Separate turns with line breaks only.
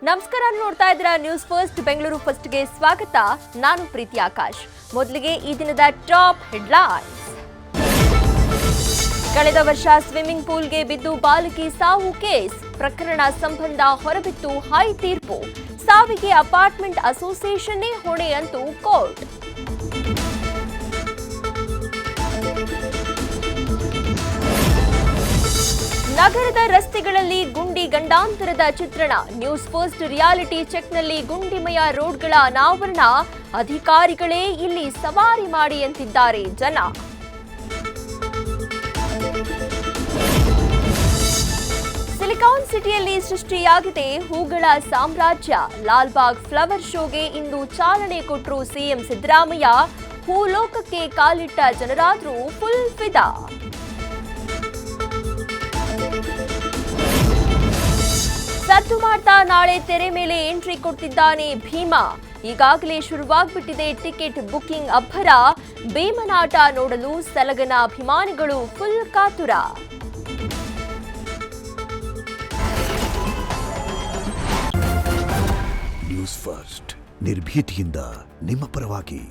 ನಮಸ್ಕಾರ, ನೋಡ್ತಾ ಇದ್ದೀರಾ ನ್ಯೂಸ್ ಫಸ್ಟ್ ಬೆಂಗಳೂರು ಫಸ್ಟ್ಗೆ ಸ್ವಾಗತ. ನಾನು ಪ್ರೀತಿ ಆಕಾಶ್. ಮೊದಲಿಗೆ ಈ ದಿನದ ಟಾಪ್ ಹೆಡ್ಲೈನ್ಸ್. ಕಳೆದ ವರ್ಷ ಸ್ವಿಮ್ಮಿಂಗ್ ಪೂಲ್ಗೆ ಬಿದ್ದು ಬಾಲಕಿ ಸಾವು ಕೇಸ್ ಪ್ರಕರಣ ಸಂಬಂಧ ಹೊರಬಿತ್ತು ಹೈ ತೀರ್ಪು. ಸಾವಿಗೆ ಅಪಾರ್ಟ್ಮೆಂಟ್ ಅಸೋಸಿಯೇಷನ್ನೇ ಹೊಣೆ ಅಂತೂ ಕೋರ್ಟ್. ನಗರದ ರಸ್ತೆಗಳಲ್ಲಿ ಗುಂಡಿ ಗಂಡಾಂತರದ ಚಿತ್ರಣ. ನ್ಯೂಸ್ ಫಸ್ಟ್ ರಿಯಾಲಿಟಿ ಚೆಕ್ನಲ್ಲಿ ಗುಂಡಿಮಯ ರೋಡ್ಗಳ ಅನಾವರಣ. ಅಧಿಕಾರಿಗಳೇ ಇಲ್ಲಿ ಸವಾರಿ ಮಾಡಿ ಅಂತಿದ್ದಾರೆ ಜನ. ಸಿಲಿಕಾನ್ ಸಿಟಿಯಲ್ಲಿ ಸೃಷ್ಟಿಯಾಗಿದೆ ಹೂಗಳ ಸಾಮ್ರಾಜ್ಯ. ಲಾಲ್ಬಾಗ್ ಫ್ಲವರ್ ಶೋಗೆ ಇಂದು ಚಾಲನೆ ಕೊಟ್ಟರು ಸಿಎಂ ಸಿದ್ದರಾಮಯ್ಯ. ಹೂಲೋಕಕ್ಕೆ ಕಾಲಿಟ್ಟ ಜನರಾದ್ರೂ ಫುಲ್ ಫಿದಾ. ಸದ್ದು ಮಾಡ್ತಾ ನಾಳೆ ತೆರೆ ಮೇಲೆ ಎಂಟ್ರಿ ಕೊಡ್ತಿದ್ದಾನೆ ಭೀಮಾ. ಈಗಾಗಲೇ ಶುರುವಾಗ್ಬಿಟ್ಟಿದೆ ಟಿಕೆಟ್ ಬುಕಿಂಗ್ ಅಬ್ಬರ. ಭೀಮನಾಟ ನೋಡಲು ಸಲಗನ ಅಭಿಮಾನಿಗಳು ಫುಲ್ ಕಾತುರ.
ನ್ಯೂಸ್ ಫಸ್ಟ್ ನಿರ್ಭೀತಿಯಿಂದ ನಿಮ್ಮ ಪರವಾಗಿ.